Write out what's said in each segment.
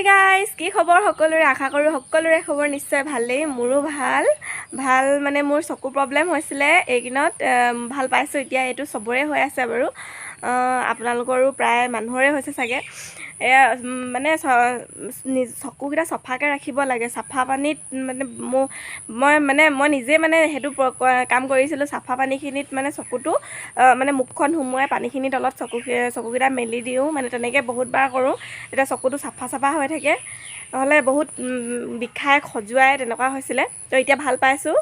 Guys কি খবৰ সকলোৰে আশা কৰোঁ সকলোৰে খবৰ নিশ্চয় ভালেই মোৰো ভাল মানে মোৰ চকু প্ৰব্লেম হৈছিলে এইদিনত ভাল পাইছোঁ এতিয়া এইটো চবৰে হৈ আছে বাৰু আপোনালোকৰো প্ৰায় মানুহৰে হৈছে চাগে এয়া মানে চকুকেইটা চফাকৈ ৰাখিব লাগে চাফা পানীত মানে মই নিজে মানে সেইটো কাম কৰিছিলোঁ চাফা পানীখিনিত মানে চকুটো মানে মুখখন সুমুৱাই পানীখিনিৰ তলত চকুকেইটা মেলি দিওঁ মানে তেনেকৈ বহুতবাৰ কৰোঁ তেতিয়া চকুটো চাফা হৈ থাকে নহ'লে বহুত বিষাই খজুৱাই তেনেকুৱা হৈছিলে তো এতিয়া ভাল পাইছোঁ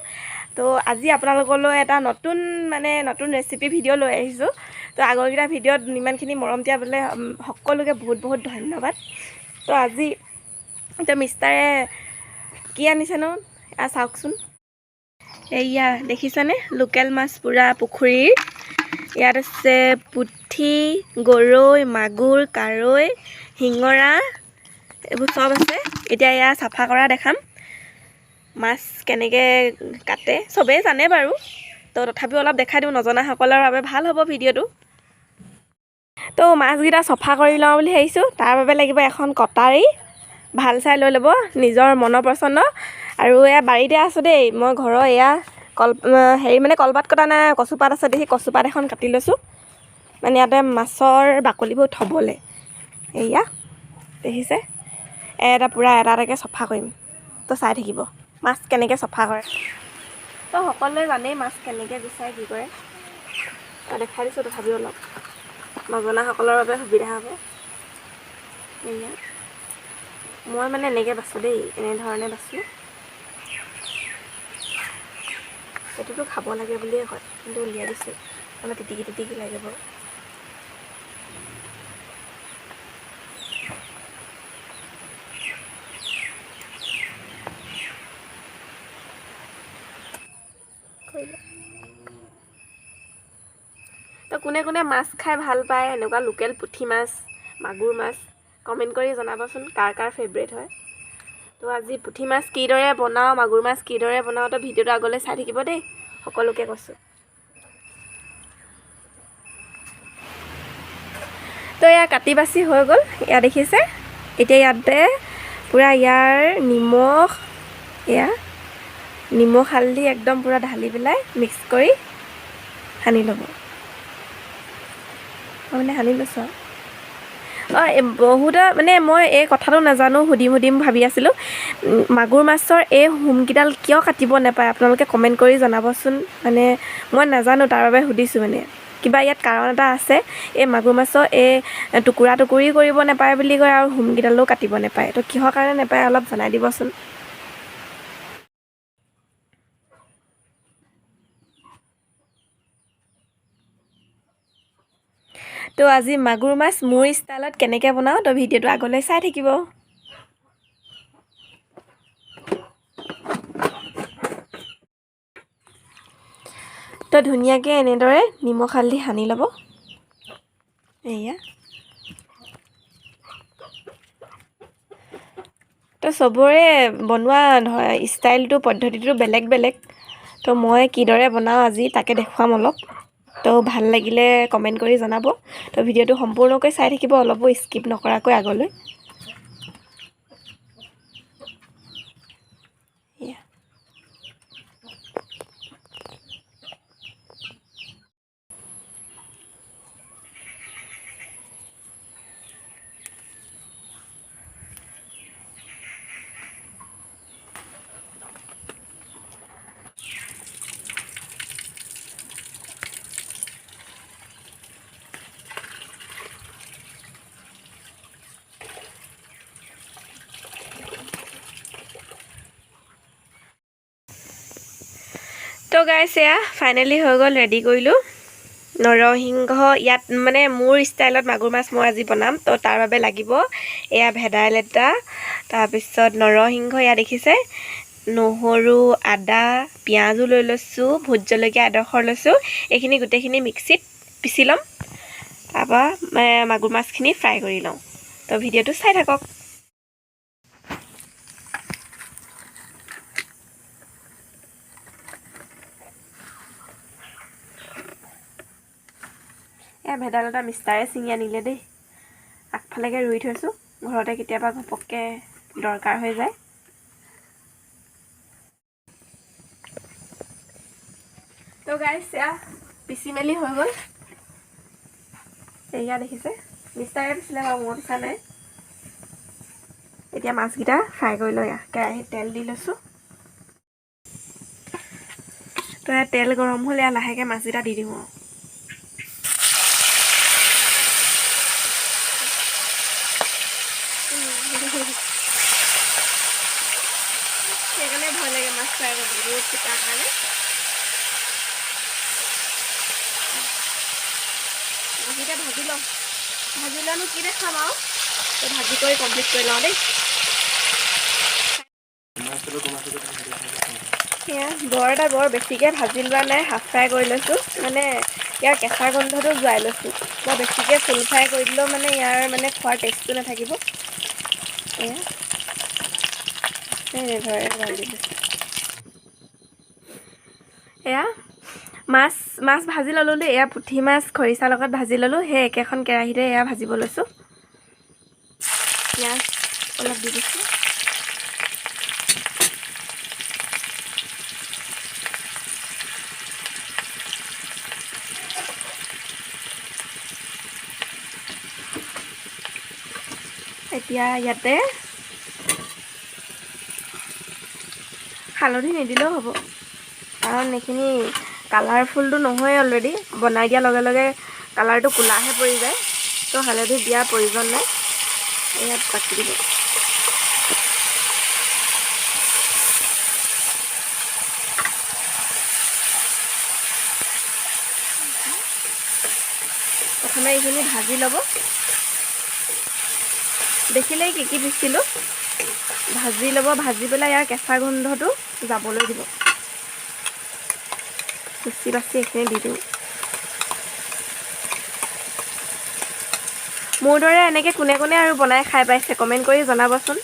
তো আজি আপোনালোকলৈ এটা নতুন ৰেচিপি ভিডিঅ' লৈ আহিছোঁ তো আগৰকেইটা ভিডিঅ'ত ইমানখিনি মৰম দিয়া বোলে সকলোকে বহুত ধন্যবাদ তো আজি তো মিষ্টাৰে কি আনিছেনো চাওকচোন এয়া দেখিছেনে লোকেল মাছ পুৰা পুখুৰীৰ ইয়াত আছে পুঠি গৰৈ মাগুৰ কাৰৈ শিঙৰা এইবোৰ চব আছে এতিয়া এয়া চাফা কৰা দেখাম মাছ কেনেকৈ কাটে চবেই জানে বাৰু তো তথাপিও অলপ দেখাই দিওঁ নজনাসকলৰ বাবে ভাল হ'ব ভিডিঅ'টো তো মাছকেইটা চফা কৰি লওঁ বুলি ভাবিছোঁ তাৰ বাবে লাগিব এখন কটাৰী ভাল চাই লৈ ল'ব নিজৰ মনৰ পচন্দ আৰু এয়া বাৰীতে আছোঁ দেই মই ঘৰৰ এয়া কলপাত কটা নাই কচুপাত আছে দেখি কচুপাত এখন কাটি লৈছোঁ মানে ইয়াতে মাছৰ বাকলিবোৰ থ'বলৈ এয়া দেখিছে এটা এটাকৈ চফা কৰিম তো চাই থাকিব মাছ কেনেকৈ চফা কৰে তো সকলোৱে জানেই মাছ কেনেকৈ গুচাই কি কৰে দেখাই দিছোঁ তথাপিও অলপ নজনাসকলৰ বাবে সুবিধা হ'ব এয়া মই মানে এনেকৈ বাছোঁ দেই এনেধৰণে বাছোঁ এইটোতো খাব লাগে বুলিয়ে কয় কিন্তু উলিয়াই দিছোঁ মানে তিটিকি লাগে বাৰু তো কোনে মাছ খাই ভাল পায় এনেকুৱা লোকেল পুঠি মাছ মাগুৰ মাছ কমেণ্ট কৰি জনাবচোন কাৰ ফেভৰেট হয় তো আজি পুঠি মাছ কিদৰে বনাওঁ মাগুৰ মাছ কিদৰে বনাওঁ তো ভিডিঅ'টো আগলৈ চাই থাকিব দেই সকলোকে কৈছোঁ তো এয়া কাটি বাছি হৈ গ'ল এয়া দেখিছে এতিয়া ইয়াতে পূৰা ইয়াৰ নিমখ হালধি একদম পূৰা ঢালি পেলাই মিক্স কৰি সানি ল'ব সানি লৈছোঁ বহুতৰ মানে মই এই কথাটো নাজানো সুধিম ভাবি আছিলোঁ মাগুৰ মাছৰ এই হোমকেইডাল কিয় কাটিব নাপায় আপোনালোকে কমেণ্ট কৰি জনাবচোন মানে মই নাজানো তাৰ বাবে সুধিছোঁ মানে কিবা ইয়াত কাৰণ এটা আছে এই মাগুৰ মাছৰ এই টুকুৰা কৰিব নাপায় বুলি কয় আৰু হোমকেইডালো কাটিব নাপায় তো কিহৰ কাৰণে নাপায় অলপ জনাই দিবচোন তো আজি মাগুৰ মাছ মোৰ ষ্টাইলত কেনেকৈ বনাওঁ তো ভিডিঅ'টো আগলৈ চাই থাকিব তো ধুনীয়াকৈ এনেদৰে নিমখ হালধি সানি ল'ব এয়া তো চবৰে বনোৱা ষ্টাইলটো পদ্ধতিটো বেলেগ তো মই কিদৰে বনাওঁ আজি তাকে দেখুৱাম অলপ তো ভাল লাগিলে কমেণ্ট কৰি জনাব তো ভিডিঅ'টো সম্পূৰ্ণকৈ চাই থাকিব অলপো স্কিপ নকৰাকৈ আগলৈ তো গাইছ এয়া ফাইনেলি হৈ গ'ল ৰেডি কৰিলোঁ নৰসিংহ ইয়াত মানে মোৰ ষ্টাইলত মাগুৰ মাছ মই আজি বনাম তো তাৰ বাবে লাগিব এয়া ভেদাইলতা তাৰপিছত নৰসিংহ এয়া দেখিছে নহৰু আদা পিঁয়াজো লৈ লৈছোঁ ভোট জলকীয়া এডোখৰ লৈছোঁ এইখিনি গোটেইখিনি মিক্সিত পিচি ল'ম তাৰপৰা মাগুৰ মাছখিনি ফ্ৰাই কৰি লওঁ তো ভিডিঅ'টো চাই থাকক ভেদাইলতা মিষ্টাৰে ছিঙি আনিলে দেই আগফালেকৈ ৰুই থৈছোঁ ঘৰতে কেতিয়াবা ঘপককৈ দৰকাৰ হৈ যায়। তো গাইছ এয়া পিচি মেলি হৈ গ'ল। এয়া দেখিছে মিষ্টাৰে পিছিলে বাৰু, মই পিছা নাই। এতিয়া মাছকেইটা ফ্ৰাই কৰি লওঁ। কেৰাহীত তেল দি লৈছোঁ। তো ইয়াত তেল গৰম হ'লে লাহেকৈ মাছকেইটা দি দিওঁ আৰু। সেইকাৰণে ভয় লাগে মাছ ফ্ৰাই কৰিবলৈ, ফুটাৰ কাৰণে। মাছকেইটা ভাজি লওঁ। ভাজি লোৱানো কি দেখাম আৰু, তো ভাজি কৰি কমপ্লিট কৰি লওঁ দেই। সেয়া বৰ বেছিকৈ ভাজি লোৱা নাই, হাফ ফ্ৰাই কৰি লৈছোঁ। মানে ইয়াৰ কেঁচা গোন্ধটো যোৱাই লৈছোঁ। বৰ বেছিকৈ ফুল ফ্ৰাই কৰি দিলেও মানে ইয়াৰ মানে খোৱাৰ টেষ্টটো নাথাকিব। এয়া এনেদৰে ভাজি লৈছোঁ। এয়া মাছ ভাজি ল'লোঁ দেই। এয়া পুঠি মাছ খৰিচাৰ লগত ভাজি ল'লোঁ। সেই একেখন কেৰাহীতে এয়া ভাজিব লৈছোঁ। পিঁয়াজ অলপ দি দিছোঁ। এতিয়া ইয়াতে হালধি নিদিলেও হ'ব, কাৰণ এইখিনি কালাৰফুলটো নহয় অলৰেডি। বনাই দিয়াৰ লগে লগে কালাৰটো ক'লাহে পৰি যায়। তো হালধি দিয়াৰ প্ৰয়োজন নাই। ইয়াত বাকি দিব। প্ৰথমে এইখিনি ভাজি ল'ব। দেখিলেই কি দিছিলোঁ, ভাজি ল'ব। ভাজি পেলাই ইয়াৰ কেঁচা গোন্ধটো যাবলৈ দিব। কুচি বাচি এইখিনি দি দিওঁ। মোৰ দৰে এনেকৈ কোনে কোনে আৰু বনাই খাই পাইছে কমেণ্ট কৰি জনাবচোন।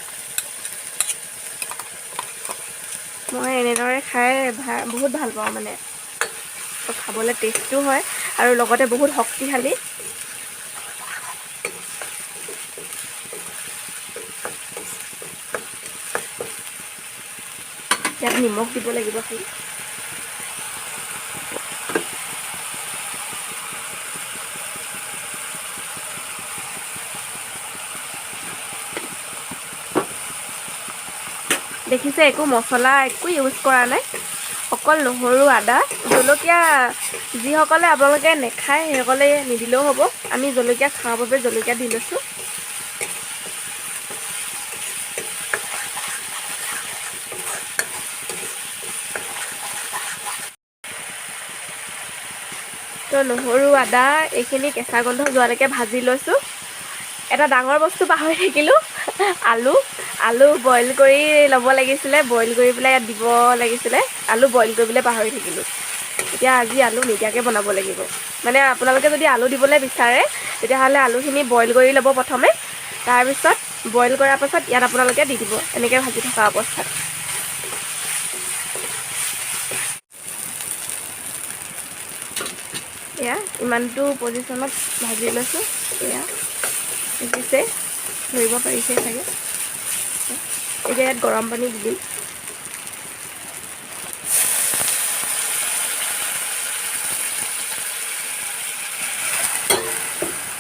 মই এনেদৰে খাই বহুত ভাল পাওঁ। মানে খাবলৈ টেষ্টো হয় আৰু লগতে বহুত শক্তিশালী। ইয়াত নিমখ দিব লাগিব খালি। দেখিছে একো মছলা একো ইউজ কৰা নাই, অকল নহৰু, আদা, জলকীয়া। যিসকলে আপোনালোকে নেখায় সেইসকলে নিদিলেও হ'ব। আমি জলকীয়া খাওঁ বাবে জলকীয়া দি লৈছোঁ। তো নহৰু, আদা এইখিনি কেঁচা গোন্ধ যোৱালৈকে ভাজি লৈছোঁ। এটা ডাঙৰ বস্তু পাহৰি থাকিলোঁ, আলু বইল কৰি ল'ব লাগিছিলে। বইল কৰি পেলাই ইয়াত দিব লাগিছিলে। আলু বইল কৰিবলৈ পাহৰি থাকিলোঁ। এতিয়া আজি আলু নিদিয়াকৈ বনাব লাগিব। মানে আপোনালোকে যদি আলু দিবলৈ বিচাৰে তেতিয়াহ'লে আলুখিনি বইল কৰি ল'ব প্ৰথমে। তাৰপিছত বইল কৰাৰ পাছত ইয়াত আপোনালোকে দি দিব, এনেকৈ ভাজি থকা অৱস্থাত। এয়া ইমানটো পজিশ্যনত ভাজি লৈছোঁ। এয়া দেখিছে, ধৰিব পাৰিছে চাগে। এতিয়া ইয়াত গৰম পানী দি দিম।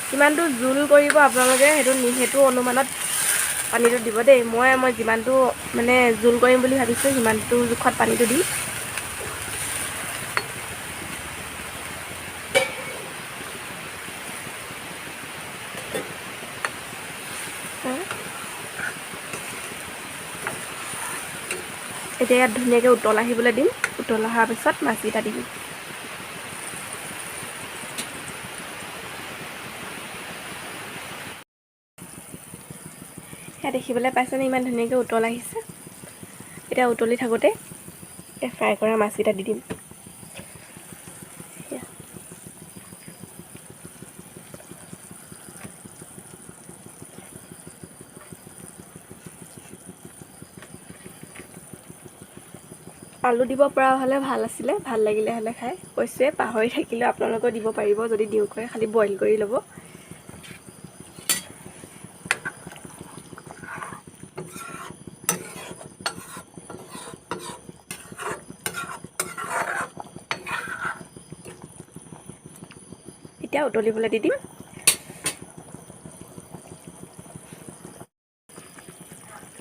কিমানটো জোল কৰিব আপোনালোকে সেইটো অনুমানত পানীটো দিব দেই। মই যিমানটো মানে জোল কৰিম বুলি ভাবিছোঁ সিমানটো জোখত পানীটো দিম। এতিয়া ইয়াত ধুনীয়াকৈ উতল আহিবলৈ দিম। উতল অহাৰ পিছত মাছকেইটা দিম। সেয়া দেখিবলৈ পাইছেনে ইমান ধুনীয়াকৈ উতল আহিছে। এতিয়া উতলি থাকোঁতে এই ফ্ৰাই কৰা মাছকেইটা দি দিম। আলু দিব পৰা হ'লে ভাল আছিলে, ভাল লাগিলে হ'লে খাই। কৈছোৱে পাহৰি থাকিলে আপোনালোকেও দিব পাৰিব যদি দিওঁ কৰে, খালি বইল কৰি ল'ব। এতিয়া উতলিবলৈ দি দিম।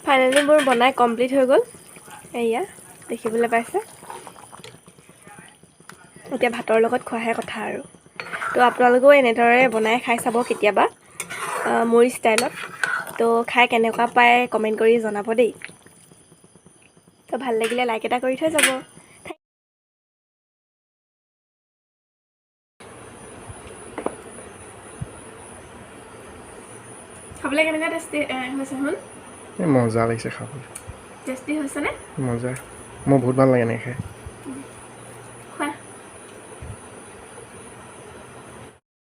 ফাইনেলি মোৰ বনাই কমপ্লিট হৈ গ'ল। এয়া দেখিবলৈ পাইছে। এতিয়া ভাতৰ লগত খোৱাহে কথা আৰু। তো আপোনালোকেও এনেদৰে বনাই খাই চাব কেতিয়াবা মোৰ ষ্টাইলত। তো খাই কেনেকুৱা পায় কমেণ্ট কৰি জনাব দেই। তো ভাল লাগিলে লাইক এটা কৰি থৈ যাব। খাবলৈ কেনেকুৱা টেষ্টি হৈছে শুন? মজা লাগিছে খাবলৈ। টেষ্টি হৈছেনে? মজা। মোৰ বহুত ভাল লাগে এনেকৈ খাই।